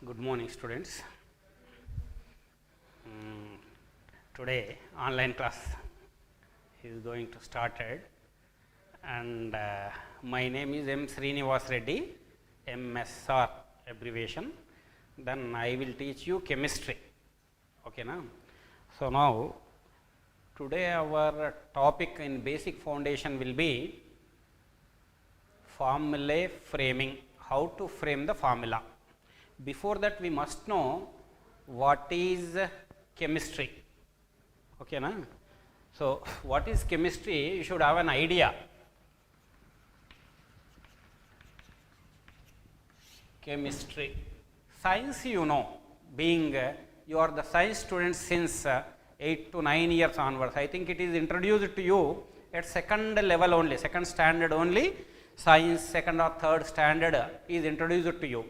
Good morning, students. Today online class is going to started, and my name is M. Srinivas Reddy, MSR abbreviation. Then I will teach you chemistry. Okay, now. So now today our topic in basic foundation will be formulae framing. How to frame the formula. Before that we must know what is chemistry. Okay, na? So what is chemistry? You should have an idea. Chemistry, science, you know, being you are the science students since 8 to 9 years onwards. I think it is introduced to you at second level only, second standard only. Science second or third standard is introduced to you.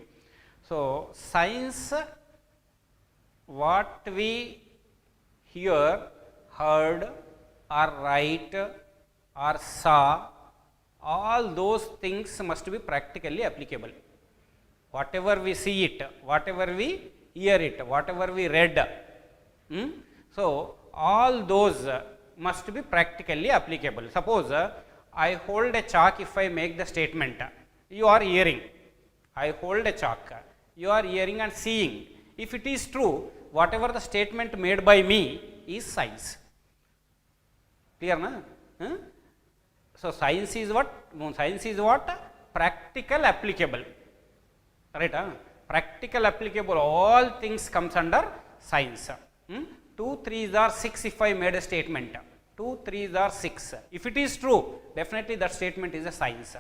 So science, what we hear, heard or write or saw, all those things must be practically applicable. Whatever we see it, whatever we hear it, whatever we read. So all those must be practically applicable. Suppose I hold a chalk. If I make the statement, you are hearing. I hold a chalk. You are hearing and seeing. If it is true, whatever the statement made by me is science. Clear, na? So science is what? Science is what? Practical applicable. Right? Practical applicable. All things comes under science. 2 3s are 6 if I made a statement. 2 3s are 6. If it is true, definitely that statement is a science.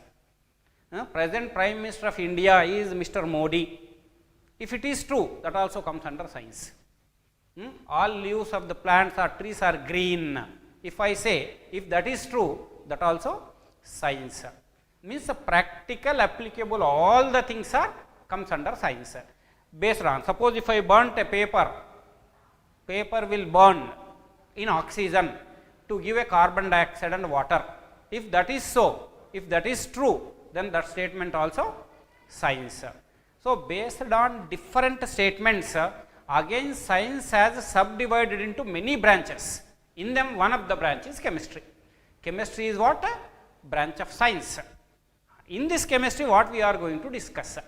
Present Prime Minister of India is Mr. Modi. If it is true, that also comes under science. All leaves of the plants or trees are green. If I say, if that is true, that also science. Means practical applicable, all the things are comes under science. Based on, suppose if I burnt a paper, paper will burn in oxygen to give a carbon dioxide and water. If that is so, if that is true, then that statement also science. So based on different statements, again science has subdivided into many branches. In them one of the branches is chemistry. Chemistry is what? Branch of science. In this chemistry what we are going to discuss?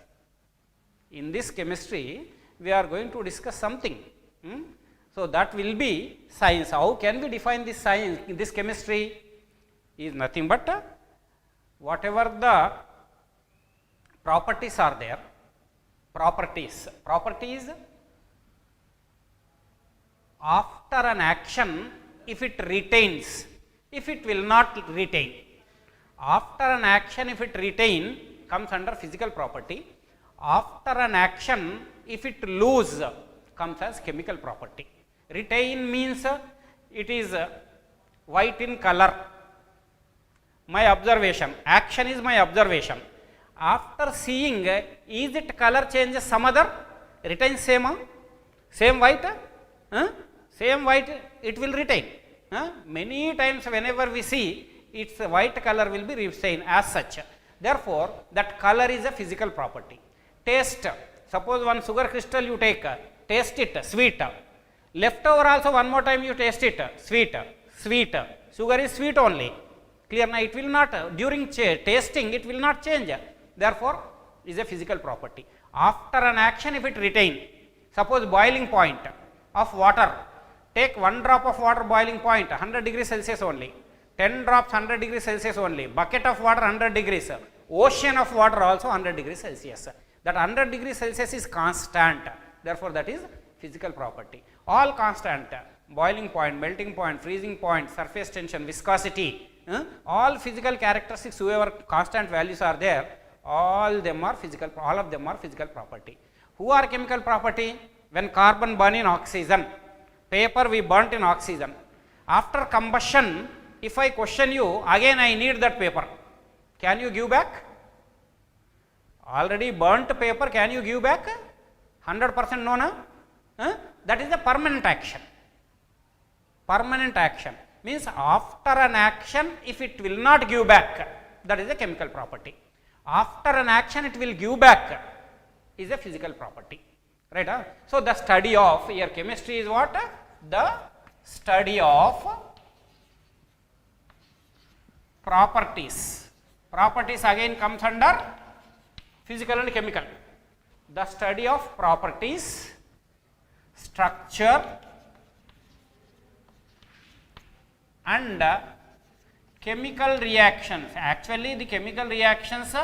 In this chemistry we are going to discuss something. So that will be science. How can we define this science? This chemistry is nothing but whatever the properties are there. Properties after an action, if it retains, if it will not retain. After an action, if it retain, comes under physical property. After an action, if it lose, comes as chemical property. Retain means it is white in color. My observation, action is my observation. After seeing, is it color changes some other? Retains same? Same white? Same white it will retain. Many times whenever we see, its white color will be retained as such. Therefore, that color is a physical property. Taste, suppose one sugar crystal you take, taste it, sweet. Leftover also one more time you taste it, sweet. Sugar is sweet only. Clear na? It will not, during tasting it will not change. Therefore, is a physical property. After an action, if it retain, suppose boiling point of water, take 1 drop of water boiling point 100 degrees Celsius only, 10 drops 100 degrees Celsius only, bucket of water 100 degrees, ocean of water also 100 degrees Celsius. That 100 degrees Celsius is constant. Therefore, that is physical property. All constant, boiling point, melting point, freezing point, surface tension, viscosity, all physical characteristics, whoever constant values are there, all of them are physical property. Who are chemical property? When carbon burn in oxygen, paper we burnt in oxygen. After combustion, if I question you, again I need that paper. Can you give back? Already burnt paper, can you give back? 100% no, na? That is a permanent action. Permanent action means after an action, if it will not give back, that is a chemical property. After an action, it will give back is a physical property. right? So the study of, here chemistry is what? The study of properties. Properties again comes under physical and chemical. The study of properties, structure and chemical reactions. Actually the chemical reactions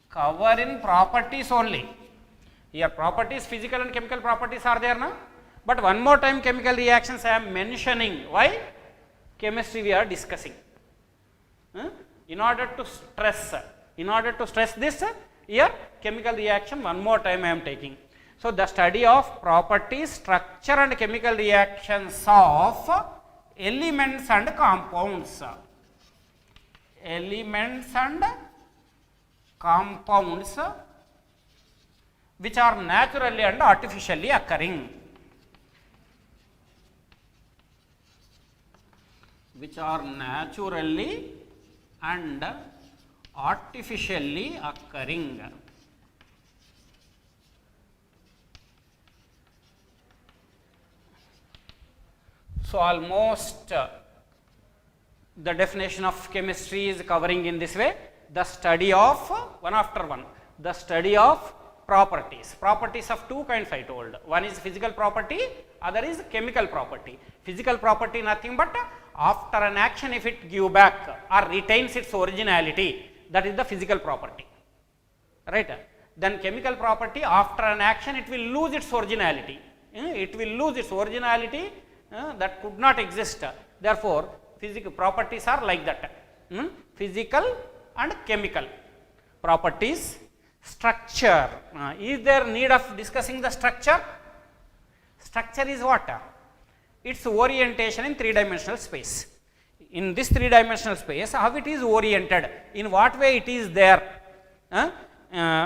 cover in properties only. Here properties, physical and chemical properties are there now, but one more time chemical reactions I am mentioning. Why? Chemistry we are discussing. In order to stress this, here chemical reaction one more time I am taking. So the study of properties, structure and chemical reactions of elements and compounds. Elements and compounds which are naturally and artificially occurring. Which are naturally and artificially occurring. So almost the definition of chemistry is covering in this way. The study of, one after one, the study of properties. Properties of two kinds I told. One is physical property, other is chemical property. Physical property nothing but after an action if it give back or retains its originality, that is the physical property, right? Then chemical property, after an action it will lose its originality. It will lose its originality that could not exist. Therefore physical properties are like that. Physical and chemical properties. Structure. Is there need of discussing the structure? Structure is what? Its orientation in three-dimensional space. In this three-dimensional space, how it is oriented, in what way it is there.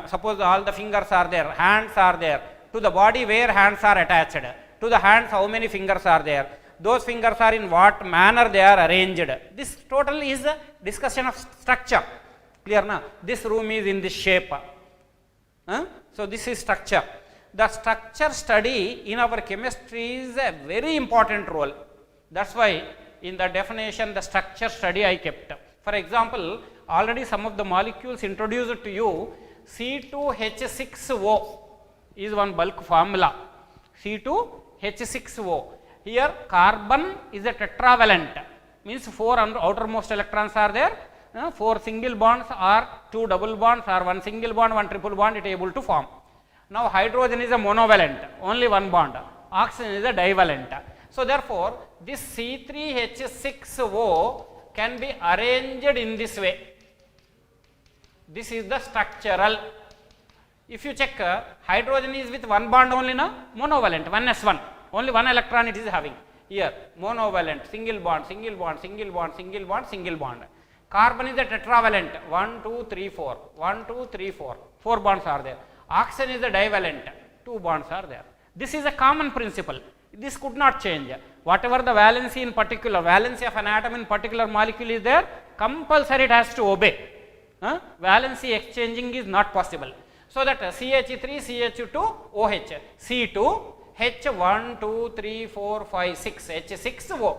Suppose all the fingers are there, hands are there. To the body where hands are attached. To the hands how many fingers are there. Those fingers are in what manner they are arranged. This total is a discussion of structure. Clear na? This room is in this shape. So this is structure. The structure study in our chemistry is a very important role. That's why in the definition the structure study I kept. For example, already some of the molecules introduced to you, C2H6O is one bulk formula. C2H6O. Here carbon is a tetravalent, means 4 outermost electrons are there. 4 single bonds or 2 double bonds or 1 single bond, 1 triple bond it is able to form. Now hydrogen is a monovalent, only 1 bond. Oxygen is a divalent. So therefore this C3H6O can be arranged in this way. This is the structural. If you check, hydrogen is with 1 bond only, na? Monovalent, 1s1, only 1 electron it is having. Here monovalent, single bond, single bond, single bond, single bond, single bond. Carbon is a tetravalent, 1, 2, 3, 4, 1, 2, 3, 4, 4 bonds are there. Oxygen is a divalent, 2 bonds are there. This is a common principle. This could not change. Whatever the valency in particular, valency of an atom in particular molecule is there, compulsory it has to obey. Valency exchanging is not possible. So that CH3, CH2, OH, C2, H1, 2, 3, 4, 5, 6, H6O.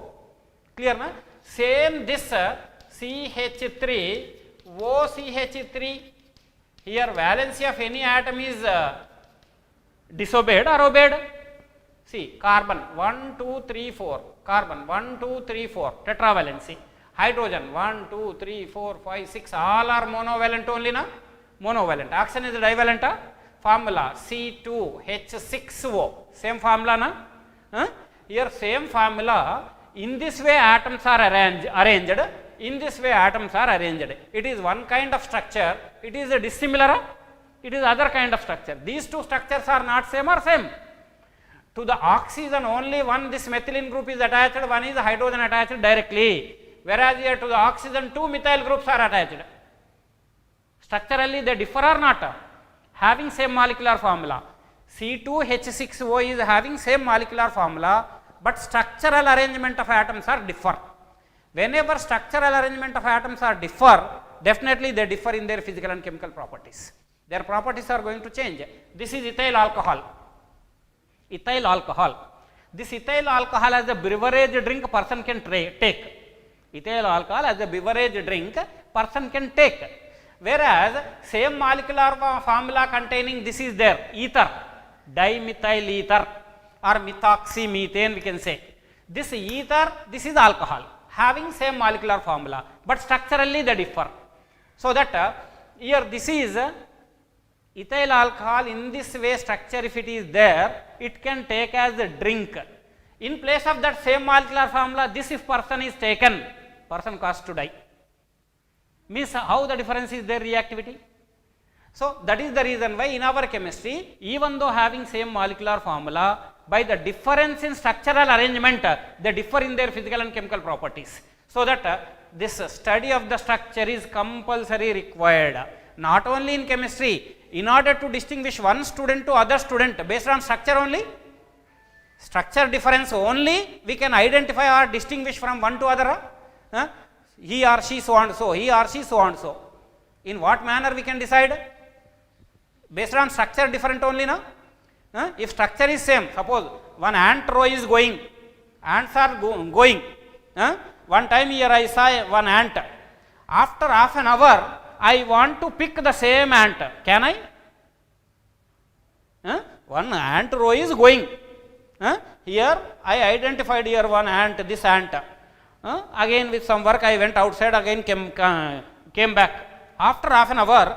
Clear na? Same this CH3, OCH3. Here valency of any atom is disobeyed or obeyed. See, carbon 1, 2, 3, 4, carbon 1, 2, 3, 4, tetravalency. Hydrogen 1, 2, 3, 4, 5, 6, all are monovalent only, na? Monovalent. Oxygen is divalent. Formula C2H6O. Same formula, na? Here same formula. In this way atoms are arranged. In this way atoms are arranged. It is one kind of structure. It is a dissimilar. It is other kind of structure. These two structures are not same or same. To the oxygen only one this methylene group is attached, one is hydrogen attached directly. Whereas here to the oxygen 2 methyl groups are attached. Structurally they differ or not? Having same molecular formula. C2H6O is having same molecular formula, but structural arrangement of atoms are differ. Whenever structural arrangement of atoms are differ, definitely they differ in their physical and chemical properties. their properties are going to change. This is ethyl alcohol. Ethyl alcohol. This ethyl alcohol as a beverage drink person can take. Ethyl alcohol as a beverage drink person can take. Whereas same molecular formula containing this is there, ether, dimethyl ether or methoxymethane we can say. This ether, this is alcohol having same molecular formula, but structurally they differ. So that here this is ethyl alcohol, in this way structure if it is there, it can take as a drink. In place of that same molecular formula, this if person is taken, person caused to die. Means how the difference is their reactivity. So that is the reason why in our chemistry, even though having same molecular formula, by the difference in structural arrangement, they differ in their physical and chemical properties. So that this study of the structure is compulsory required. Not only in chemistry, in order to distinguish one student to other student based on structure only, structure difference only, we can identify or distinguish from one to other. He or she so and so, he or she so and so. In what manner we can decide? Based on structure different only, no? If structure is same, suppose one ant row is going, ants are going. One time here I saw one ant. After half an hour, I want to pick the same ant. Can I? One ant row is going. Here I identified here one ant, this ant. Again with some work I went outside, again came back. After half an hour,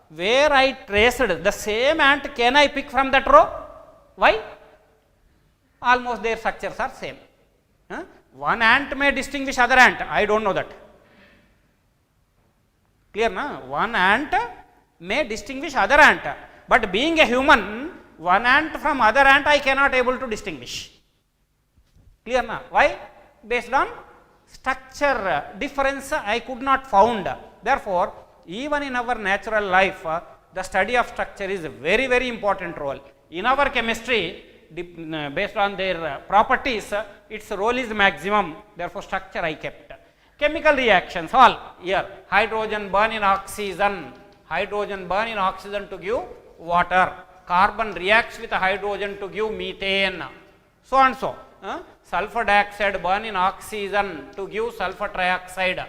where I traced the same ant, can I pick from that row? Why? Almost their structures are same. One ant may distinguish other ant, I don't know that. Clear, na? One ant may distinguish other ant, but being a human, one ant from other ant I cannot able to distinguish. Clear, na? Why? Based on structure difference I could not found. Therefore, even in our natural life, the study of structure is a very, very important role. In our chemistry, based on their properties, its role is maximum. Therefore, structure I kept. Chemical reactions, all here. Hydrogen burn in oxygen. Hydrogen burn in oxygen to give water. Carbon reacts with hydrogen to give methane. So and so. Sulfur dioxide burn in oxygen to give sulfur trioxide.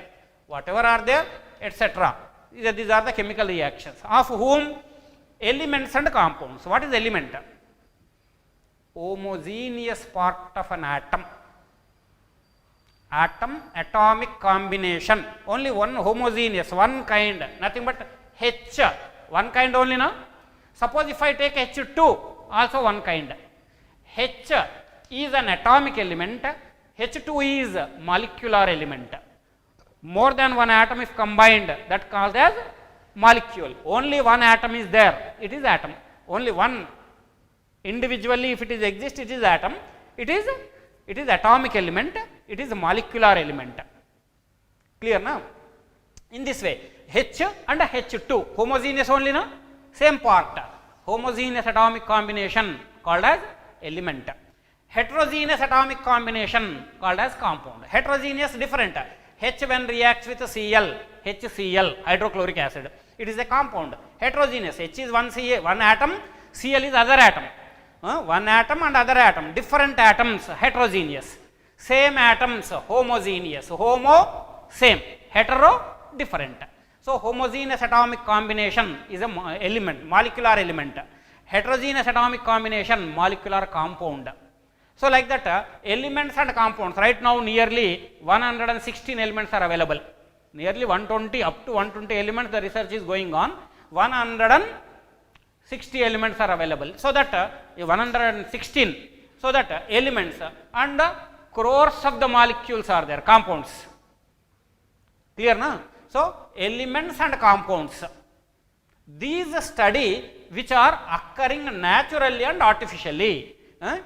Whatever are there, etc. These are the chemical reactions. Of whom? Elements and compounds. What is element? Homogeneous part of an atom. Atom, atomic combination. Only one homogeneous, one kind, nothing but H. One kind only, no? Suppose if I take H2, also one kind. H is an atomic element, H2 is a molecular element. More than one atom if combined, that called as molecule. Only one atom is there, it is atom. Only one individually if it is exist, it is atom. It is atomic element, it is a molecular element. Clear now? In this way, H and H2, homogeneous only, no? Same part. Homogeneous atomic combination called as element. Heterogeneous atomic combination called as compound. Heterogeneous different. H when reacts with Cl, HCl, hydrochloric acid, it is a compound. Heterogeneous, H is one atom, Cl is other atom. One atom and other atom, different atoms, heterogeneous. Same atoms, homogeneous. Homo, same. Hetero, different. So, homogeneous atomic combination is a element, molecular element. Heterogeneous atomic combination, molecular compound. So, like that, elements and compounds, right now nearly 116 elements are available. Nearly 120, up to 120 elements the research is going on. 160 elements are available. So, that 116, so that elements and crores of the molecules are there, compounds. Clear, na? So, elements and compounds. These study which are occurring naturally and artificially.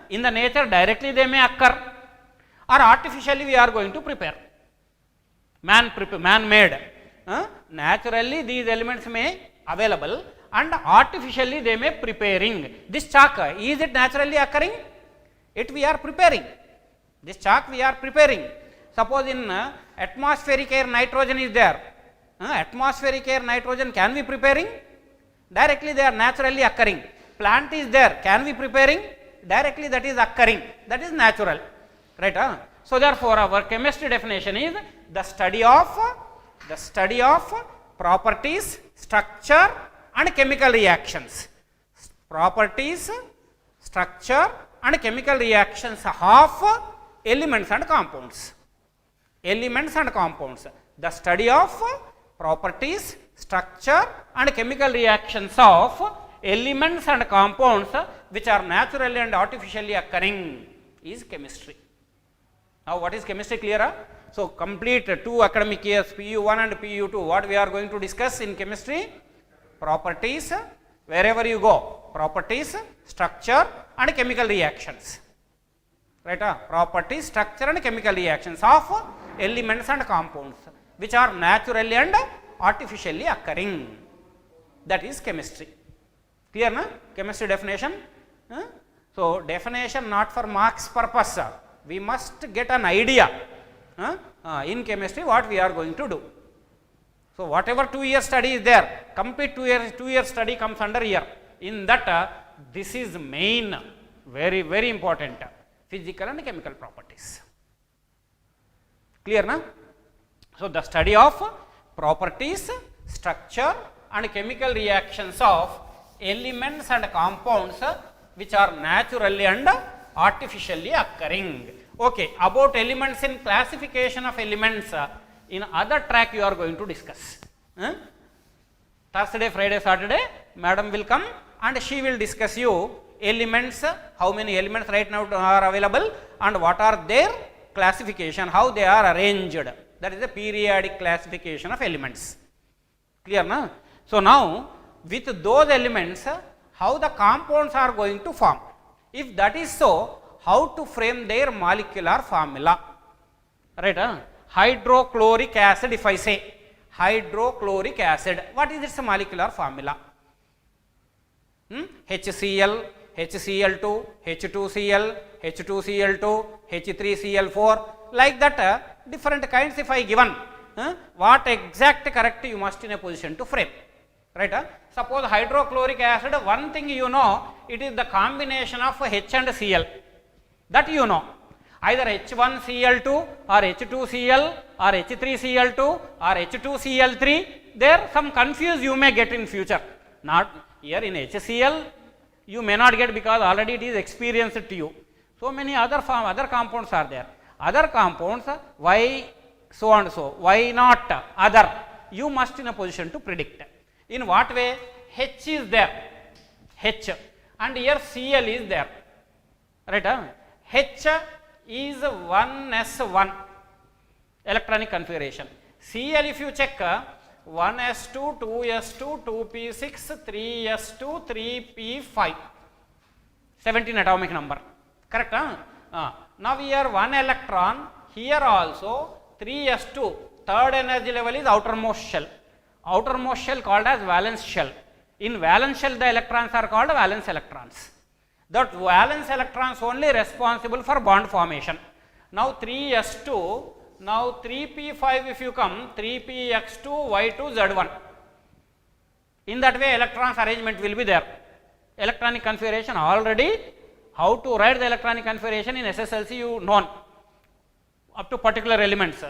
In the nature directly they may occur, or artificially we are going to prepare. Man made. Naturally these elements may available and artificially they may preparing. This chalk, is it naturally occurring? It we are preparing. This chalk we are preparing. Suppose in atmospheric air nitrogen is there. Atmospheric air nitrogen can be preparing? Directly they are naturally occurring. Plant is there, can we preparing? Directly that is occurring, that is natural, right? So therefore our chemistry definition is the study of properties, structure and chemical reactions. Properties, structure and chemical reactions of elements and compounds. Elements and compounds. The study of properties, structure and chemical reactions of elements and compounds which are naturally and artificially occurring is chemistry. Now what is chemistry, clear? So complete 2 academic years, PU1 and PU2, what we are going to discuss in chemistry? Properties, wherever you go, properties, structure and chemical reactions, right? Properties, structure and chemical reactions of elements and compounds which are naturally and artificially occurring, that is chemistry. Clear, na? Chemistry definition. So definition not for marks purpose, we must get an idea in chemistry what we are going to do. So whatever 2 year study is there, complete 2 year study comes under here. In that this is main, very very important, physical and chemical properties. Clear, na? So the study of properties, structure and chemical reactions of elements and compounds which are naturally and artificially occurring. Okay, about elements, in classification of elements, in other track you are going to discuss. Thursday, Friday, Saturday, madam will come and she will discuss you elements, how many elements right now are available and what are their classification, how they are arranged. That is the periodic classification of elements. Clear, na? So now with those elements, how the compounds are going to form. If that is so, how to frame their molecular formula, right? Hydrochloric acid, if I say hydrochloric acid, what is its molecular formula? HCl, HCl2, H2Cl, H2Cl2, H3Cl4, like that different kinds if I given, what exact correct you must in a position to frame, right? Suppose hydrochloric acid, one thing you know, it is the combination of H and Cl, that you know, either H1Cl2 or H2Cl or H3Cl2 or H2Cl3, there some confuse you may get in future. Not here in HCl you may not get because already it is experienced to you. So many other compounds are there. Other compounds, why so and so, why not other, you must in a position to predict. In what way? H is there, H, and here Cl is there, right? H is 1s1 electronic configuration. Cl if you check, 1s2, 2s2, 2p6, 3s2, 3p5, 17 atomic number, correct? Now here 1 electron, here also 3s2, third energy level is outermost shell. Outermost shell called as valence shell. In valence shell the electrons are called valence electrons. That valence electrons only responsible for bond formation. Now 3s2, now 3p5 if you come, 3px2, y2, z1. In that way electrons arrangement will be there. Electronic configuration already, how to write the electronic configuration in SSLC you known up to particular elements.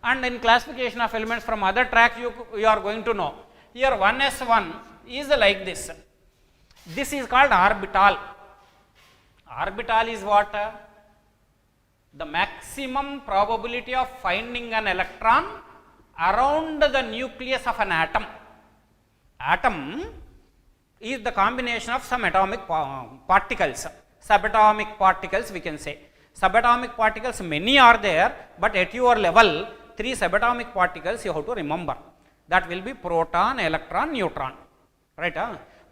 And in classification of elements from other tracks you are going to know. Here 1s1 is like this. This is called orbital. Orbital is what? The maximum probability of finding an electron around the nucleus of an atom. Atom is the combination of some atomic particles, subatomic particles we can say. Subatomic particles many are there, but at your level 3 subatomic particles you have to remember. That will be proton, electron, neutron, right?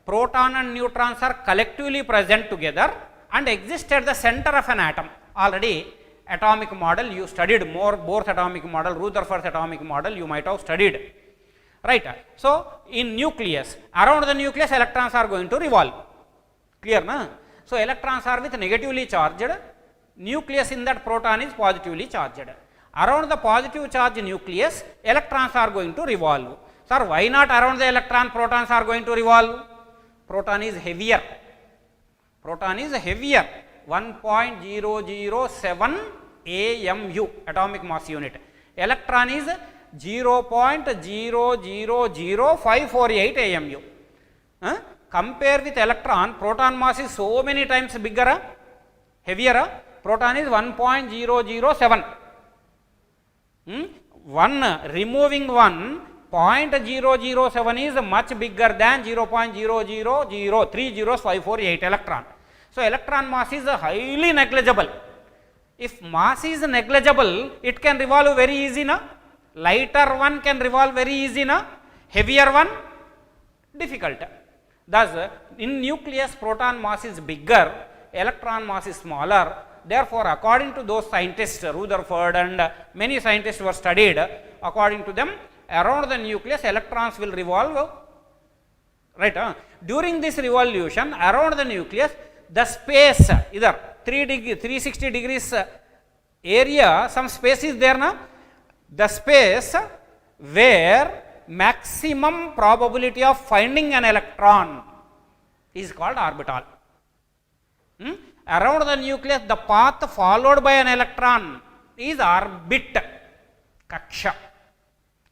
Proton and neutrons are collectively present together and exist at the center of an atom. Already atomic model you studied, Bohr's atomic model, Rutherford's atomic model you might have studied, right? So in nucleus, around the nucleus electrons are going to revolve, clear, na? So electrons are with negatively charged, nucleus in that proton is positively charged. Around the positive charge nucleus electrons are going to revolve. Sir, why not around the electron protons are going to revolve? proton is heavier. Proton is heavier, 1.007 AMU atomic mass unit. Electron is 0.000548 AMU. Compare with electron, proton mass is so many times bigger, heavier. Proton is 1.007. Removing 0.007 is much bigger than 0.00030548 electron. So, electron mass is highly negligible. If mass is negligible, it can revolve very easy, na? Lighter one can revolve very easy, na? Heavier one difficult. Thus, in nucleus proton mass is bigger, electron mass is smaller. Therefore, according to those scientists, Rutherford and many scientists were studied, according to them, around the nucleus electrons will revolve, right? During this revolution around the nucleus, the space, either 360 degrees area, some space is there, na? The space where maximum probability of finding an electron is called orbital. Around the nucleus, the path followed by an electron is orbit, kaksha,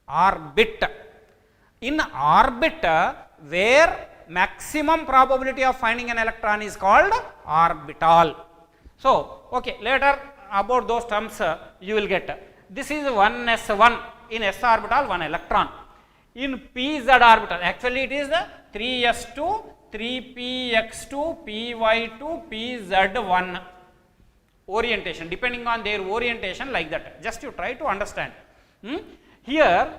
orbit. In orbit, where maximum probability of finding an electron is called orbital. So, okay, later about those terms you will get. This is 1s1, in s orbital 1 electron. In pz orbital, actually it is 3s2, 3px2, py2, pz1 orientation, depending on their orientation, like that. Just you try to understand. Here,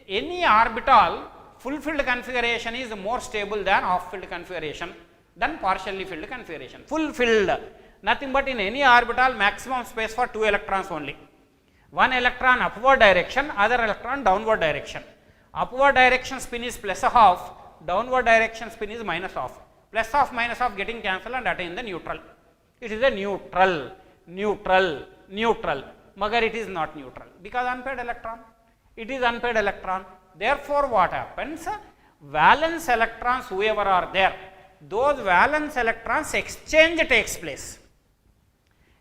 any orbital full-filled configuration is more stable than half-filled configuration, than partially filled configuration. Full-filled, nothing but in any orbital maximum space for 2 electrons only. One electron upward direction, other electron downward direction. Upward direction spin is plus a half, downward direction spin is minus half. Plus half, minus half getting cancelled and attain the neutral. It is a neutral, neutral, neutral. Magar it is not neutral because unpaired electron. It is unpaired electron. Therefore, what happens? Valence electrons, whoever are there, those valence electrons exchange takes place.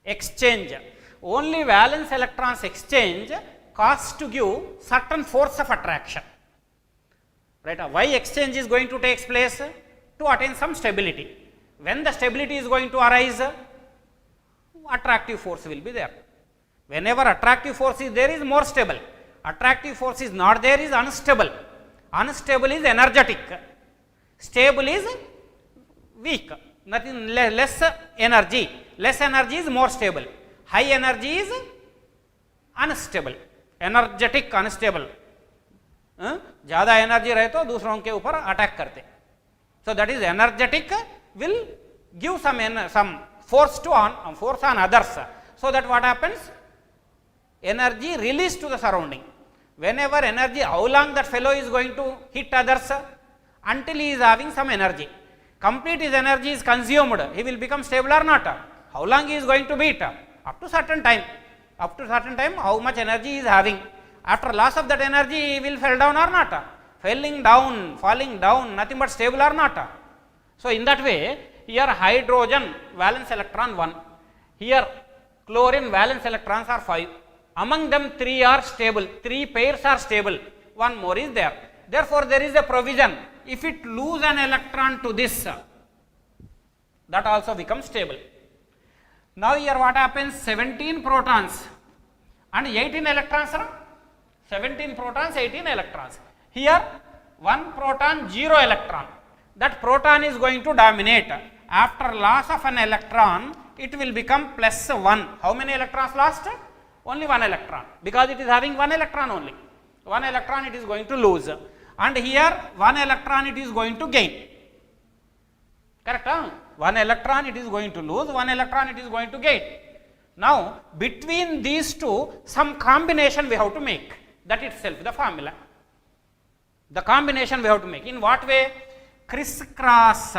Exchange. Only valence electrons exchange causes to give certain force of attraction. Right? Why exchange is going to take place? To attain some stability. When the stability is going to arise, attractive force will be there. Whenever attractive force is there, is more stable. Attractive force is not there, is unstable. Unstable is energetic. Stable is weak. Nothing less energy. Less energy is more stable. High energy is unstable. Energetic unstable. ज़्यादा energy रहे तो दूसरों के ऊपर attack करते. So that is energetic will give some force on others. So that what happens? Energy released to the surrounding. Whenever energy, how long that fellow is going to hit others? Until he is having some energy. Complete his energy is consumed, he will become stable or not? How long he is going to beat? Up to certain time. Up to certain time, how much energy he is having. After loss of that energy, he will fall down or not? Falling down, nothing but stable or not? So in that way, here hydrogen valence electron 1. Here chlorine valence electrons are 5. Among them 3 are stable, 3 pairs are stable, 1 more is there. Therefore, there is a provision. If it lose an electron to this, that also becomes stable. Now here what happens? 17 protons and 18 electrons. 17 protons, 18 electrons. Here 1 proton, 0 electron. That proton is going to dominate. After loss of an electron, it will become plus 1. How many electrons lost? Only 1 electron, because it is having 1 electron only. 1 electron it is going to lose. And here 1 electron it is going to gain. Correct? 1 electron it is going to lose, 1 electron it is going to gain. Now, between these two, some combination we have to make. That itself the formula. The combination we have to make. In what way? Crisscross.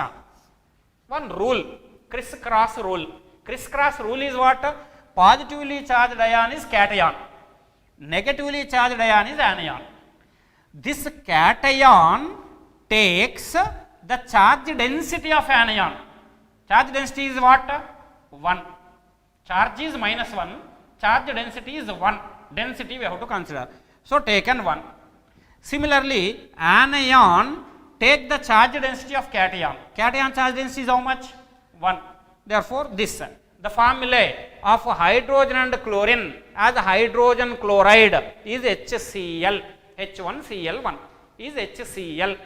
One rule. Crisscross rule. Crisscross rule is what? Positively charged ion is cation. Negatively charged ion is anion. This cation takes the charge density of anion. Charge density is what? 1. Charge is -1. Charge density is 1. Density we have to consider. So taken 1. Similarly, anion take the charge density of cation. Cation charge density is how much? 1. Therefore, this. The formulae of hydrogen and chlorine as hydrogen chloride is HCl. H1Cl1 is HCl.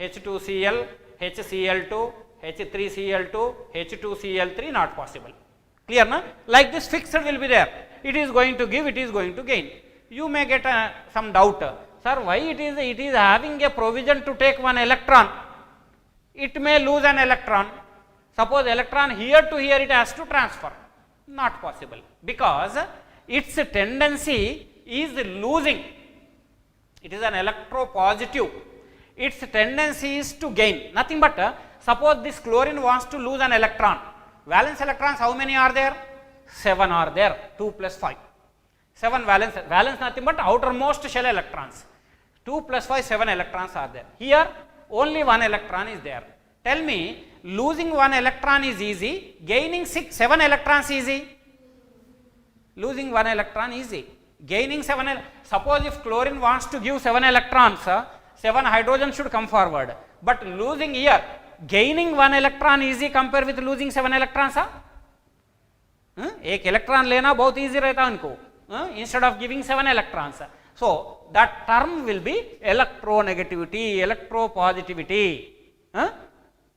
H2Cl, HCl2, H3Cl2, H2Cl3 not possible. Clear na? Like this fixed will be there. It is going to give, it is going to gain. You may get some doubt. Sir, why it is having a provision to take one electron? It may lose an electron. Suppose electron here to here it has to transfer. Not possible. Because its tendency is losing. It is an electropositive. Its tendency is to gain. Nothing but suppose this chlorine wants to lose an electron. Valence electrons how many are there? 7 are there. 2 plus 5. 7 valence. Valence nothing but outermost shell electrons. 2 plus 5, 7 electrons are there. Here only 1 electron is there. Tell me, losing 1 electron is easy, gaining 7 electrons easy. Losing 1 electron easy, gaining 7. Suppose if chlorine wants to give 7 electrons, 7 hydrogen should come forward. But losing here, gaining 1 electron easy compared with losing 7 electrons. एक electron लेना बहुत easy रहता उनको, instead of giving 7 electrons. So that term will be electronegativity, electropositivity.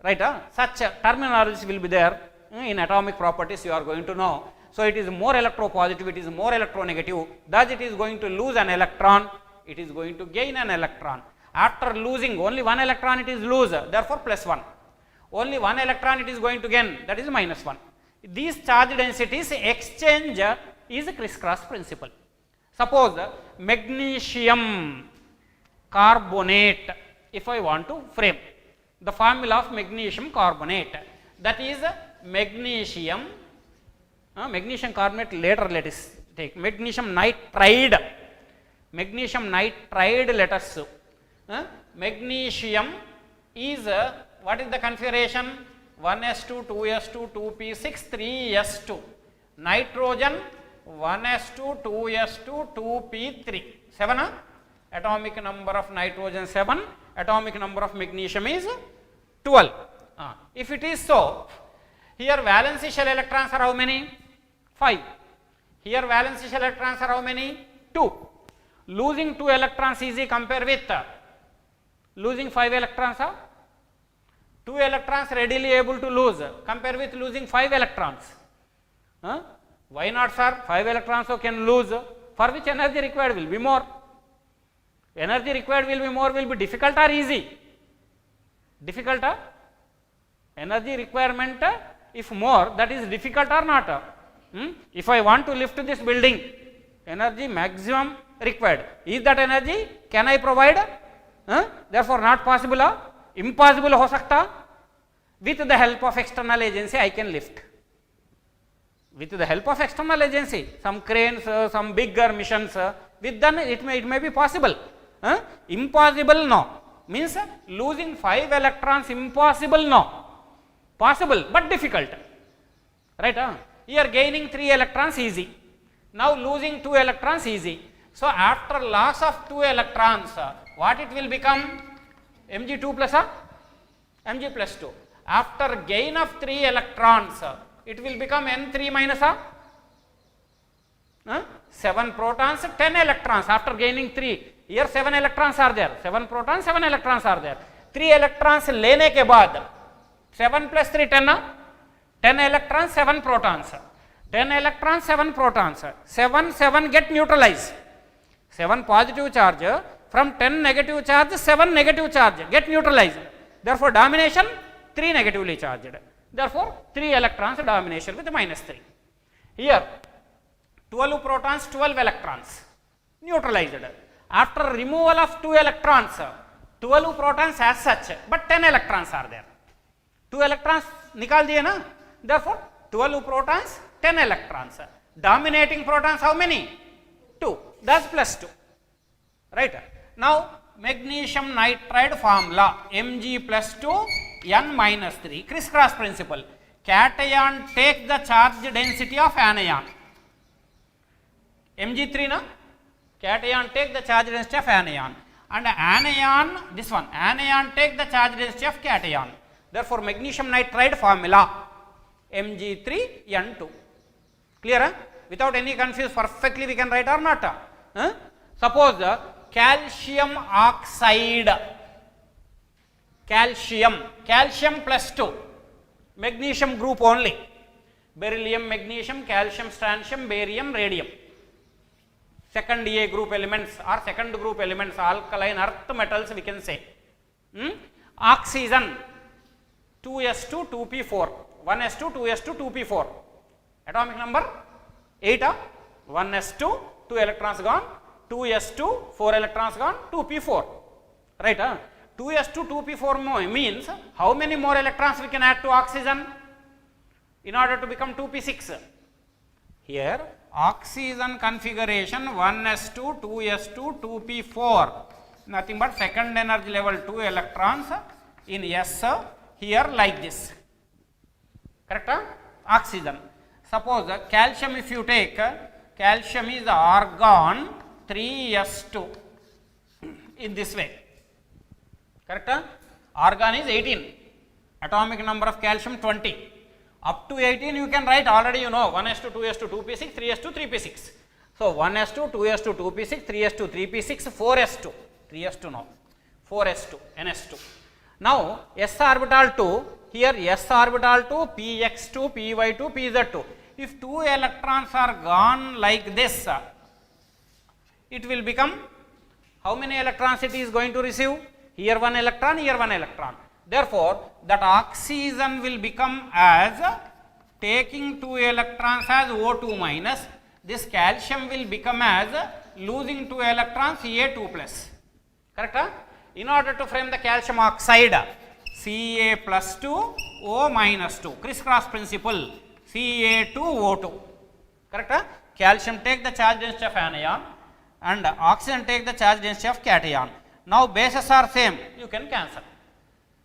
Right? Such terminologies will be there in atomic properties, you are going to know. So it is more electropositive, it is more electronegative. Thus it is going to lose an electron, it is going to gain an electron. After losing only 1 electron it is lose, therefore plus 1. Only 1 electron it is going to gain, that is minus 1. These charge densities exchange is a crisscross principle. Suppose magnesium carbonate, if I want to frame the formula of magnesium carbonate, that is magnesium, magnesium carbonate later let us take, magnesium nitride, let us, magnesium is, what is the configuration? 1s2, 2s2, 2p6, 3s2, nitrogen 1s2, 2s2, 2p3, 7, atomic number of nitrogen 7, atomic number of magnesium is 12. If it is so, here valency shell electrons are how many? 5. Here valency shell electrons are how many? 2. Losing 2 electrons easy compare with losing 5 electrons. 2 electrons readily able to lose compare with losing 5 electrons. Why not, sir? 5 electrons so can lose. For which energy required will be more? Energy required will be more, will be difficult or easy? Difficult? Energy requirement if more, that is difficult or not? If I want to lift this building, energy maximum required. Is that energy? Can I provide? Therefore not possible. Impossible हो सकता. With the help of external agency I can lift. With the help of external agency, some cranes, some bigger missions, with them it may be possible. Impossible no. Means losing 5 electrons impossible no. Possible but difficult. Right? Here gaining 3 electrons easy. Now losing 2 electrons easy. So after loss of 2 electrons, what it will become? Mg2 plus Mg plus 2. After gain of 3 electrons, it will become N3 minus 7 protons, 10 electrons after gaining 3. Here 7 electrons are there. 7 protons, 7 electrons are there. 3 electrons लेने के बाद 7 plus 3 10, 10 electrons, 7 protons. 10 electrons, 7 protons. 7, 7 get neutralized. 7 positive charge from 10 negative charge, 7 negative charge get neutralized. Therefore domination 3 negatively charged. Therefore 3 electrons domination with minus 3. Here 12 protons, 12 electrons neutralized. After removal of 2 electrons, 12 protons as such, but 10 electrons are there. 2 electrons निकाल दिए ना. Therefore 12 protons, 10 electrons. Dominating protons how many? 2. That's plus 2. Right. Now magnesium nitride formula Mg plus 2 N minus 3, criss-cross principle. Cation takes the charge density of anion. Mg3 na? Cation take the charge density of anion. And anion, this one, anion take the charge density of cation. Therefore, magnesium nitride formula Mg3N2. Clear? Huh? Without any confuse, perfectly we can write or not? Huh? Suppose calcium oxide, calcium plus 2, magnesium group only, beryllium, magnesium, calcium, strontium, barium, radium, second A group elements or second group elements, alkaline earth metals we can say. Oxygen 2s2 2p4, 1s2 2s2 2p4, atomic number 8, 1s2 2 electrons gone, 2s2 4 electrons gone, 2p4, right? 2s2 2p4 means how many more electrons we can add to oxygen in order to become 2p6? Here oxygen configuration 1s2 2s2 2p4, nothing but second energy level 2 electrons in S here like this, correct? Oxygen. Suppose calcium, if you take, calcium is argon 3s2 in this way, correct? Argon is 18, atomic number of calcium 20, up to 18 you can write, already you know, 1s2 2s2 2p6 3s2 3p6. So 1s2 2s2 2p6 3s2 3p6 4s2 3s2 no 4s2 ns2. Now s orbital 2, here s orbital 2 px2 py2 pz2. If 2 electrons are gone like this, it will become, how many electrons it is going to receive? Here 1 electron, here 1 electron. Therefore, that oxygen will become as taking 2 electrons as O2 minus, this calcium will become as losing 2 electrons A2 plus, correct? In order to frame the calcium oxide, Ca plus 2 O minus 2, criss-cross principle, Ca2O2, correct? Calcium take the charge density of anion and oxygen take the charge density of cation. Now bases are same, you can cancel.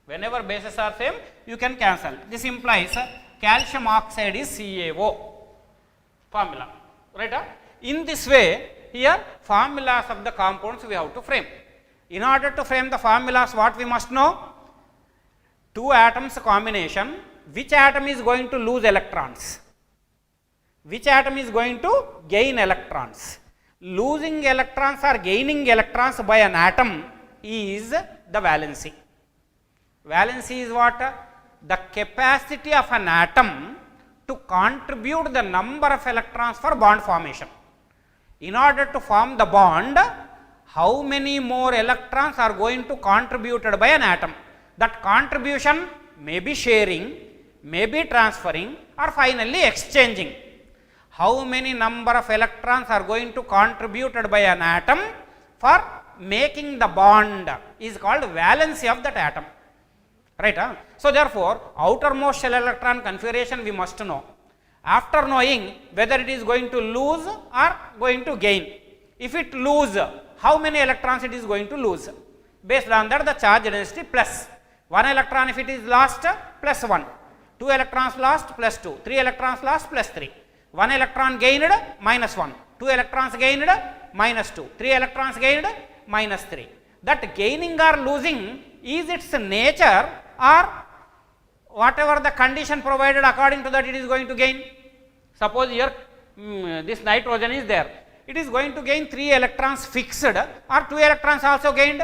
Whenever bases are same, you can cancel. This implies calcium oxide is CaO formula, right? In this way, here formulas of the compounds we have to frame. In order to frame the formulas, what we must know? 2 atoms combination, which atom is going to lose electrons? Which atom is going to gain electrons? Losing electrons or gaining electrons by an atom is the valency. Valency is what? The capacity of an atom to contribute the number of electrons for bond formation. In order to form the bond, how many more electrons are going to contributed by an atom? That contribution may be sharing, may be transferring, or finally exchanging. How many number of electrons are going to contributed by an atom for making the bond is called valency of that atom, right? So therefore, outermost shell electron configuration we must know. After knowing whether it is going to lose or going to gain, if it lose, how many electrons it is going to lose? Based on that, the charge density plus 1 electron if it is lost, plus 1, 2 electrons lost, plus 2, 3 electrons lost, plus 3, 1 electron gained, minus 1, 2 electrons gained, minus 2, 3 electrons gained, minus 3. That gaining or losing is its nature or whatever the condition provided, according to that it is going to gain. Suppose here this nitrogen is there, it is going to gain 3 electrons fixed or 2 electrons also gained.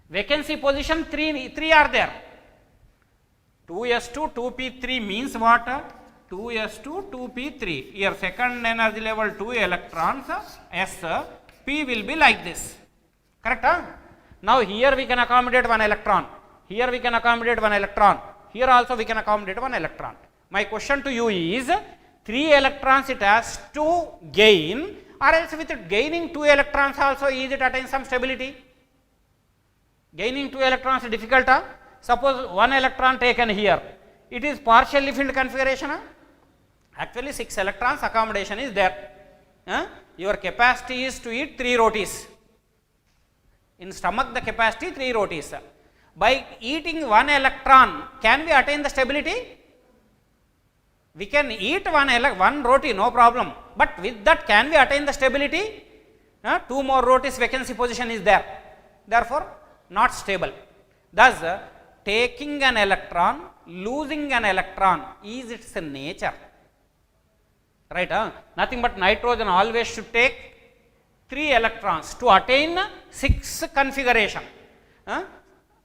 Vacancy position 3 are there. 2s2 2p3 means what? 2s2 2p3. Here second energy level 2 electrons, S, P will be like this, correct? Now here we can accommodate 1 electron, here we can accommodate 1 electron, here also we can accommodate 1 electron. My question to you is, 3 electrons it has to gain, or else with it gaining 2 electrons also is it attain some stability? Gaining 2 electrons is difficult. Suppose 1 electron taken here, it is partially filled configuration. Actually 6 electrons accommodation is there. Your capacity is to eat 3 rotis. In stomach the capacity 3 rotis. By eating 1 electron, can we attain the stability? We can eat one roti, no problem, but with that can we attain the stability? 2 more rotis vacancy position is there, therefore not stable. Thus, taking an electron, losing an electron is its nature, right? Nothing but nitrogen always should take 3 electrons to attain 6 configuration.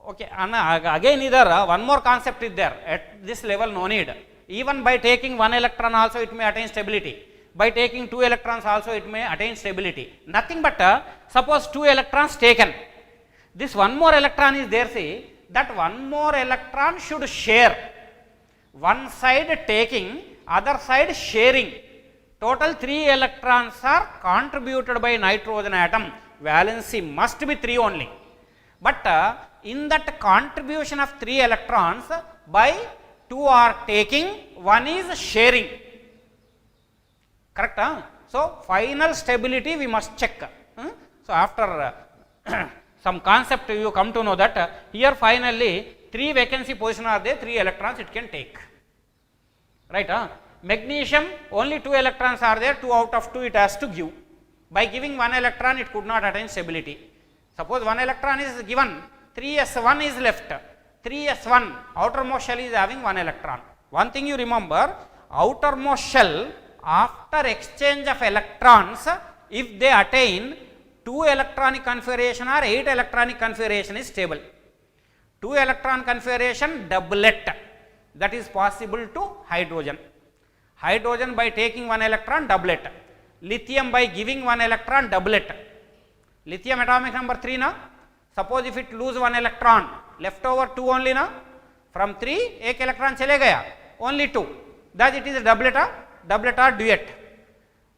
Okay, and again either one more concept is there, at this level no need. Even by taking 1 electron also it may attain stability. By taking 2 electrons also it may attain stability. Nothing but suppose 2 electrons taken. This one more electron is there, see, that one more electron should share. One side taking, other side sharing. Total 3 electrons are contributed by nitrogen atom. Valency must be 3 only. But in that contribution of 3 electrons, by 2 are taking, 1 is sharing. Correct? So, final stability we must check. So, after some concept you come to know that here finally 3 vacancy position are there, 3 electrons it can take. Right? Magnesium only 2 electrons are there, 2 out of 2 it has to give. By giving 1 electron it could not attain stability. Suppose 1 electron is given, 3s1 is left. 3s1 outermost shell is having 1 electron. One thing you remember, outermost shell after exchange of electrons, if they attain 2 electronic configuration or 8 electronic configuration is stable. 2 electron configuration doublet, that is possible to hydrogen. Hydrogen by taking 1 electron doublet. Lithium by giving 1 electron doublet. Lithium atomic number 3 na. Suppose if it lose 1 electron, left over 2 only na. From 3 एक electron चले गया, only 2. Thus it is a doublet or duet.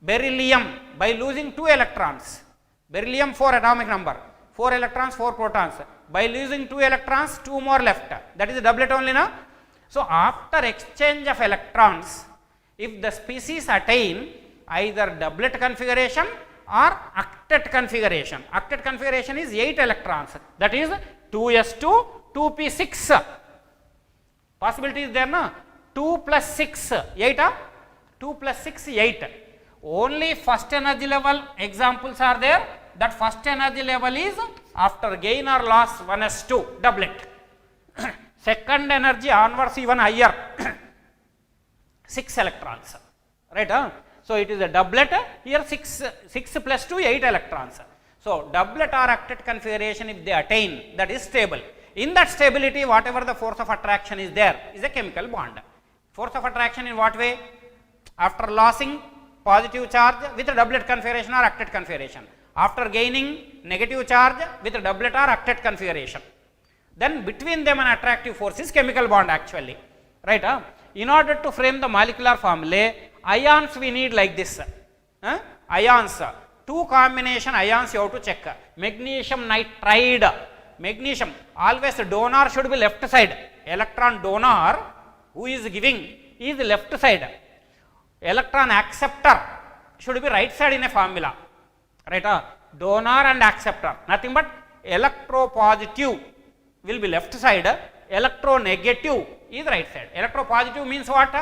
Beryllium by losing 2 electrons. Beryllium 4 atomic number, 4 electrons 4 protons. By losing 2 electrons, 2 more left. That is a doublet only na. So after exchange of electrons, if the species attain either doublet configuration or octet configuration. Octet configuration is 8 electrons, that is 2s2, 2p6. Possibility is there na? 2 plus 6, 8. 2 plus 6, 8. Only first energy level examples are there. That first energy level is after gain or loss 1s2, doublet. Second energy onwards even higher, 6 electrons, right? So it is a doublet, here 6 plus 2, 8 electrons. So doublet or octet configuration if they attain, that is stable. In that stability, whatever the force of attraction is there is a chemical bond. Force of attraction in what way? After losing positive charge with a doublet configuration or octet configuration. After gaining negative charge with a doublet or octet configuration. Then between them an attractive force is chemical bond actually, right? In order to frame the molecular formulae, ions we need like this. Ions, 2 combination ions you have to check. Magnesium nitride. Magnesium, always donor should be left side. Electron donor who is giving is left side. Electron acceptor should be right side in a formula, right? Donor and acceptor, nothing but electropositive will be left side, electronegative is right side. Electropositive means what?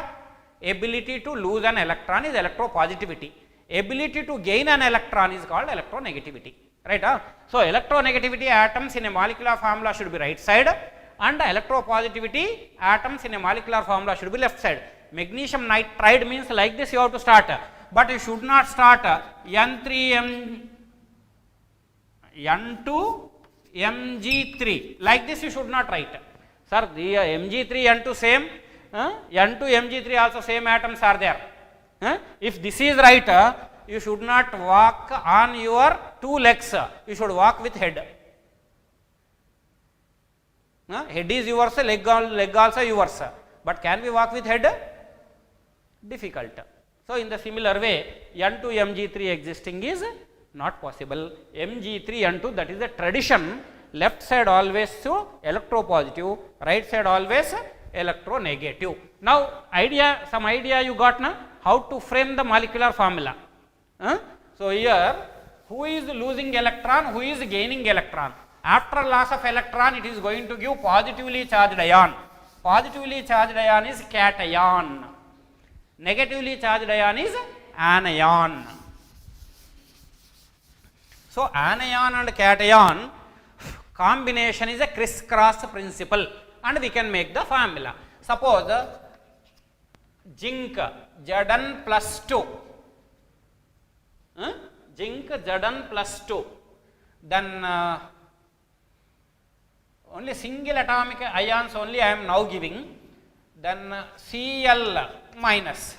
Ability to lose an electron is electropositivity. Ability to gain an electron is called electronegativity, right? So electronegativity atoms in a molecular formula should be right side and electropositivity atoms in a molecular formula should be left side. Magnesium nitride means like this you have to start, but you should not start N2 Mg3, like this you should not write. Sir, the Mg3 N2 same, N2 Mg3 also same atoms are there. If this is right, you should not walk on your 2 legs, you should walk with head. Head is yours, leg also yours, but can we walk with head? Difficult. So in the similar way, N2 Mg3 existing is not possible. Mg3 N2, that is the tradition, left side always to electropositive, right side always electronegative. Now some idea you got now how to frame the molecular formula. So here who is losing electron, who is gaining electron. After loss of electron, it is going to give positively charged ion. Positively charged ion is cation. Negatively charged ion is anion. So, anion and cation combination is a crisscross principle, and we can make the formula. Suppose zinc Zn plus 2, zinc Zn plus 2, then only single atomic ions only I am now giving, then Cl minus,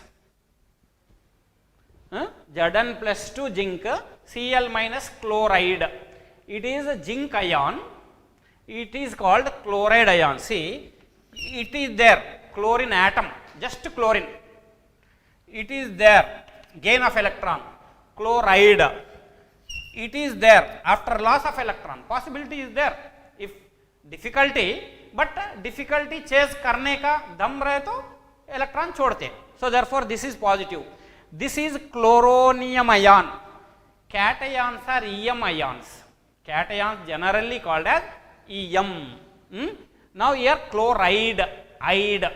Zn plus 2 zinc, Cl minus chloride. It is a zinc ion, it is called chloride ion. See, it is there, chlorine atom, just chlorine. It is there, gain of electron, chloride. It is there after loss of electron, possibility is there. If difficulty, but difficulty chase करने का दम रहे तो electron छोड़ते. So therefore this is positive. This is chloronium ion. Cations are EM ions. Cations generally called as EM. Now here chloride, ide.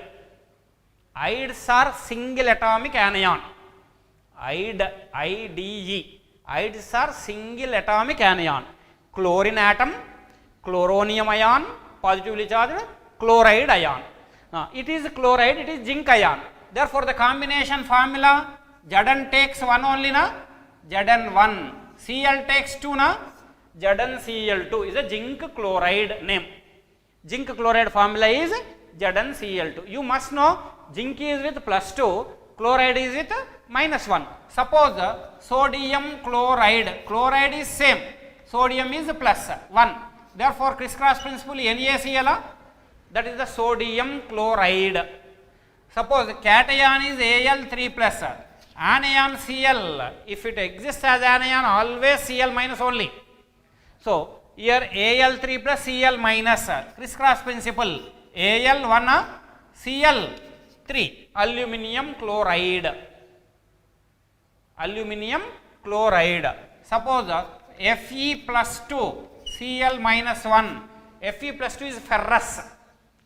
Ides are single atomic anion. Ide, IDE. Ides are single atomic anion. Chlorine atom, chloronium ion, positively charged, chloride ion. It is chloride, it is zinc ion. Therefore the combination formula, Zn takes 1 only na, Zn1. Cl takes 2 na, ZnCl2 is a zinc chloride name. Zinc chloride formula is ZnCl2. You must know zinc is with plus 2, chloride is with minus 1. Suppose sodium chloride, chloride is same, sodium is plus 1. Therefore crisscross principle NaCl, that is the sodium chloride. Suppose cation is Al3 plus, anion Cl, if it exists as anion, always Cl minus only. So here Al3 plus Cl minus, crisscross principle, Al1 Cl3, aluminium chloride. Aluminium chloride. Suppose Fe plus 2 Cl minus 1, Fe plus 2 is ferrous,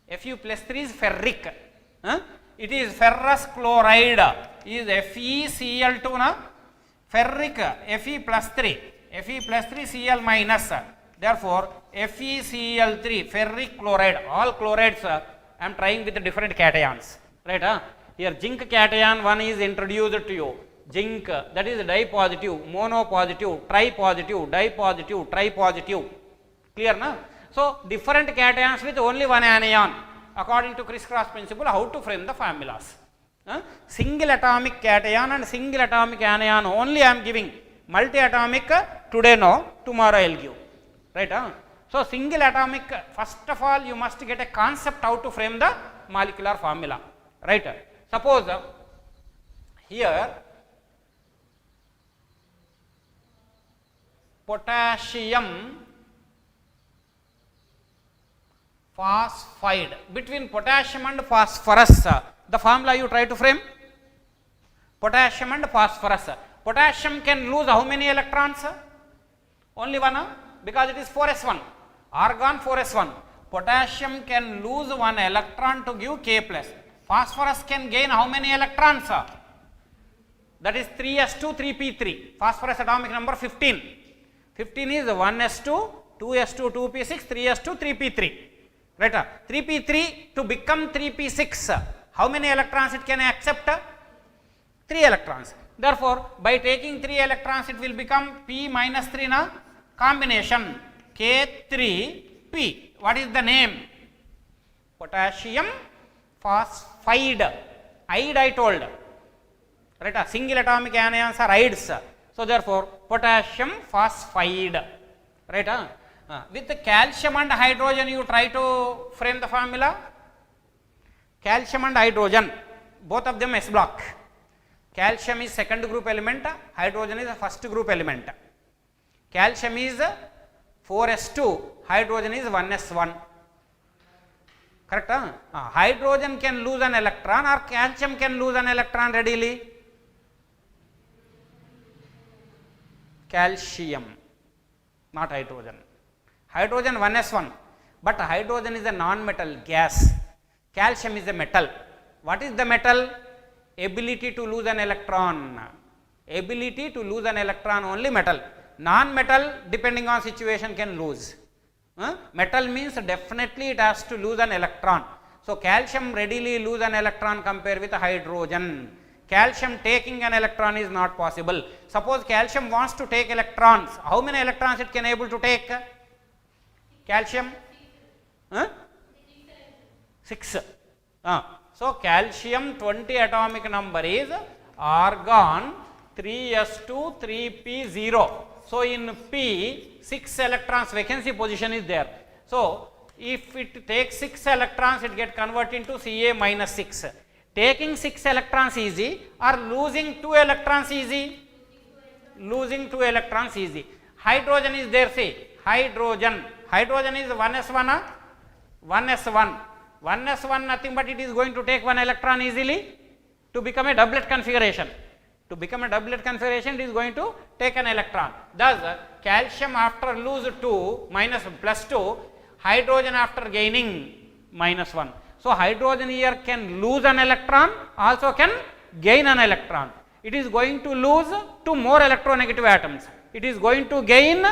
Fe plus 3 is ferric. It is ferrous chloride, is FeCl2 na, ferric Fe plus 3, Fe plus 3 Cl minus. Therefore FeCl3, ferric chloride. All chlorides I am trying with different cations, right? Here zinc cation 1 is introduced to you. Zinc, that is dipositive, monopositive, tripositive, dipositive, tripositive. Clear na? So different cations with only one anion. According to crisscross principle, how to frame the formulas. Single atomic cation and single atomic anion only I am giving. Multi-atomic today no, tomorrow I will give. Right? So single atomic, first of all you must get a concept how to frame the molecular formula. Right? Suppose here potassium phosphide. Between potassium and phosphorus, the formula you try to frame, potassium and phosphorus. Potassium can lose how many electrons? Only one, because it is 4s1, argon 4s1. Potassium can lose 1 electron to give K plus. Phosphorus can gain how many electrons? That is 3s2 3p3. Phosphorus atomic number 15. 15 is 1s2 2s2 2p6 3s2 3p3. Right? 3p3 to become 3p6, how many electrons it can accept? 3 electrons. Therefore by taking 3 electrons it will become p minus 3 na combination K3p. What is the name? Potassium phosphide. Ide I told, right? Single atomic anions are ides. So therefore potassium phosphide. Right? With the calcium and hydrogen you try to frame the formula. Calcium and hydrogen, both of them S block. Calcium is second group element, hydrogen is the first group element. Calcium is 4s2, hydrogen is 1s1. Correct? Hydrogen can lose an electron or calcium can lose an electron readily. calcium, not hydrogen. Hydrogen 1s1, but hydrogen is a non-metal gas, calcium is a metal. What is the metal? Ability to lose an electron, ability to lose an electron, only metal. Non-metal depending on situation can lose. Metal means definitely it has to lose an electron. So calcium readily lose an electron compared with hydrogen. Calcium taking an electron is not possible. Suppose calcium wants to take electrons, how many electrons it can able to take? Calcium? 6. So calcium 20 atomic number is argon 3s2 3p0. So in P 6 electrons vacancy position is there. So if it takes 6 electrons, it get converted into Ca minus 6. Taking 6 electrons easy or losing 2 electrons easy? Losing 2 electrons easy. Hydrogen is there, see, hydrogen is 1s1, 1s1, 1s1 nothing but it is going to take 1 electron easily to become a doublet configuration. To become a doublet configuration, it is going to take an electron. Thus, calcium after lose 2 minus plus 2, hydrogen after gaining minus 1. So hydrogen here can lose an electron, also can gain an electron. It is going to lose to more electronegative atoms. It is going to gain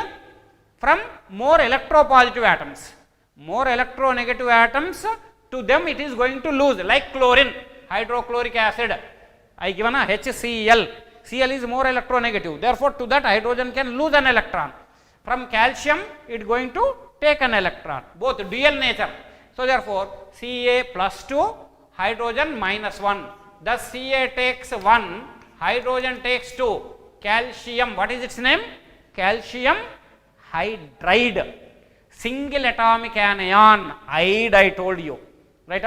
from more electropositive atoms. More electronegative atoms, to them it is going to lose, like chlorine, hydrochloric acid. I given a HCl. Cl is more electronegative. Therefore, to that hydrogen can lose an electron. From calcium, it is going to take an electron. Both dual nature. So therefore, Ca plus 2, hydrogen minus 1. Thus Ca takes 1, hydrogen takes 2. Calcium, what is its name? Calcium hydride. Single atomic anion, ide I told you. Right?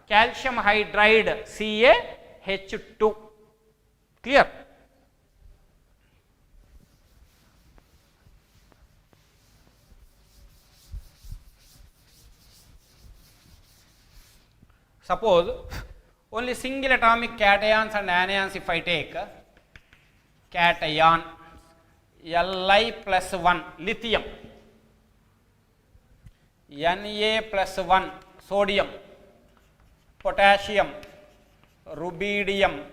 Calcium hydride, CaH2. Clear? Suppose only single atomic cations and anions if I take, cation, Li plus 1, lithium, Na plus 1, sodium, potassium, rubidium,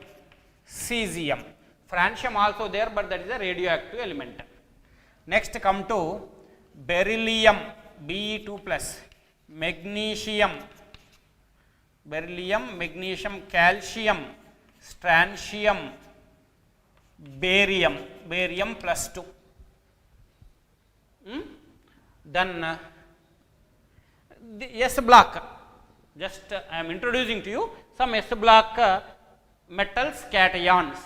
cesium. Francium also there, but that is a radioactive element. Next come to beryllium, Be2 plus, magnesium, beryllium, magnesium, calcium, strontium, barium, barium plus 2. Then the S block, just I am introducing to you some S block metals, cations.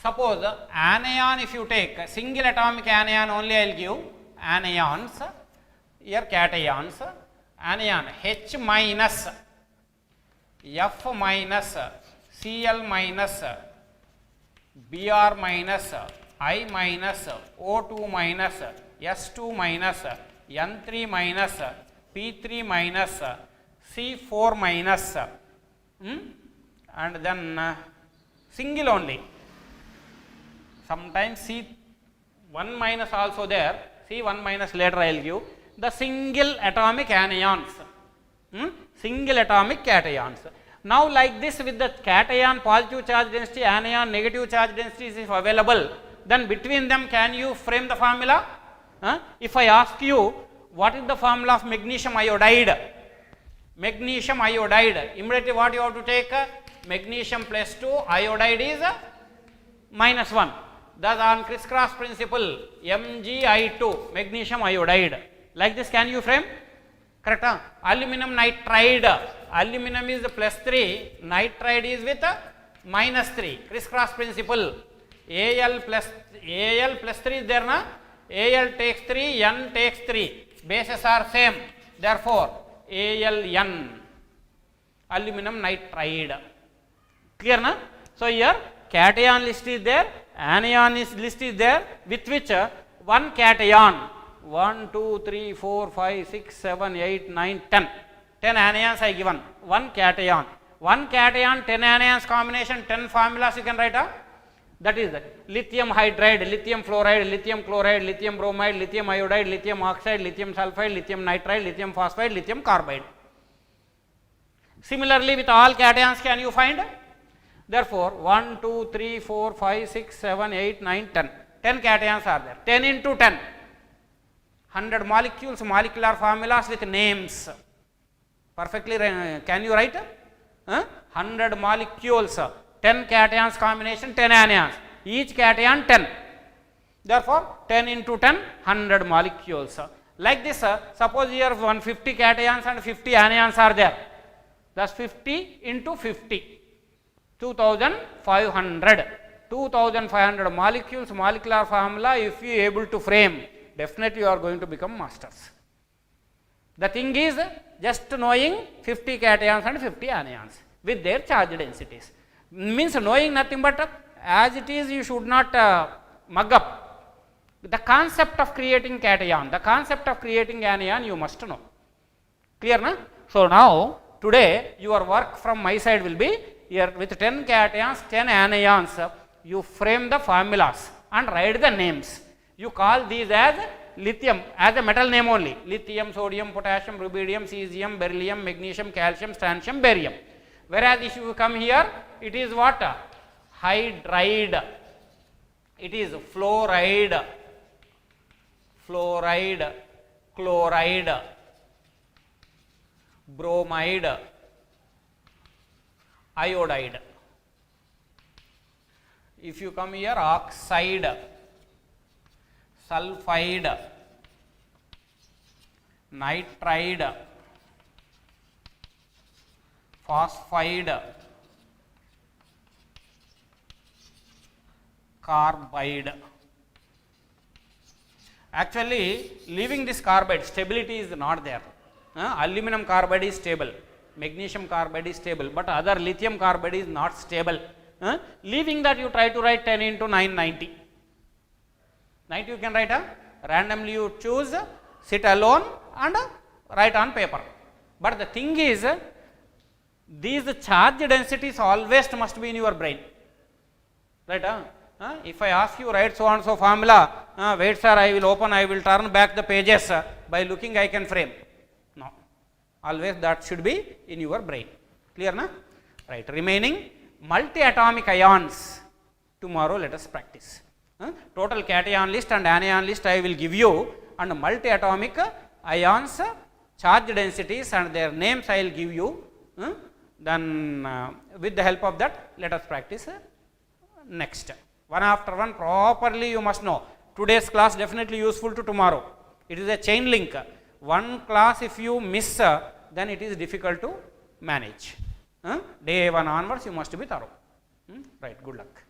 Suppose anion, if you take single atomic anion only, I will give anions, here cations, anion H minus, F minus, Cl minus, Br minus, I minus, O2 minus, S2 minus, N3 minus, P3 minus, C4 minus, and then single only. Sometimes C1 minus also there, C1 minus later I will give. The single atomic anions, single atomic cations. Now like this, with the cation positive charge density, anion negative charge density is available, then between them can you frame the formula? If I ask you what is the formula of magnesium iodide? Magnesium iodide, immediately what you have to take? Magnesium plus 2, iodide is minus 1. Thus on crisscross principle, Mgi2, magnesium iodide. Like this can you frame? Correct? Aluminum nitride, aluminum is plus 3, nitride is with minus 3. Crisscross principle, Al plus 3 is there, na? Al takes 3, N takes 3. Bases are same. Therefore, AlN, aluminum nitride. Clear, na? So here cation list is there, anion list is there, with which one cation, 1, 2, 3, 4, 5, 6, 7, 8, 9, 10. 10 anions I given, one cation. One cation, 10 anions combination, 10 formulas you can write. That is lithium hydride, lithium fluoride, lithium chloride, lithium bromide, lithium iodide, lithium oxide, lithium sulfide, lithium nitride, lithium phosphide, lithium carbide. Similarly, with all cations can you find? Therefore, 1, 2, 3, 4, 5, 6, 7, 8, 9, 10. 10 cations are there. 10 into 10. 100 molecules, molecular formulas with names. Perfectly, can you write? 100 molecules, 10 cations combination, 10 anions. Each cation 10. Therefore, 10 into 10, 100 molecules. Like this, suppose here 150 cations and 50 anions are there. Thus 50 into 50, 2500. 2500 molecules, molecular formula, if you are able to frame, definitely you are going to become masters. The thing is just knowing 50 cations and 50 anions with their charge densities. Means knowing nothing but as it is, you should not mug up. The concept of creating cation, the concept of creating anion you must know. Clear, na? So now today your work from my side will be here with 10 cations, 10 anions, you frame the formulas and write the names. You call these as lithium, as a metal name only. Lithium, sodium, potassium, rubidium, cesium, beryllium, magnesium, calcium, strontium, barium. Whereas if you come here, it is what? Hydride. It is fluoride, fluoride, chloride, bromide, iodide. If you come here, oxide, sulfide, nitride, phosphide, carbide. Actually, leaving this carbide, stability is not there. Aluminum carbide is stable, magnesium carbide is stable, but other lithium carbide is not stable. Leaving that, you try to write 10 into 990. 90 you can write, randomly you choose, sit alone and write on paper. But the thing is, these charge densities always must be in your brain. Right? If I ask you write so and so formula, wait sir, I will open, I will turn back the pages, by looking I can frame. No. Always that should be in your brain. Clear, na? Right. Remaining multi-atomic ions, tomorrow let us practice. Total cation list and anion list I will give you, and multi-atomic ions, charge densities and their names I will give you. Then with the help of that, let us practice next. One after one properly you must know. Today's class definitely useful to tomorrow. It is a chain link. One class if you miss, then it is difficult to manage. Day 1 onwards you must be thorough. Right, good luck.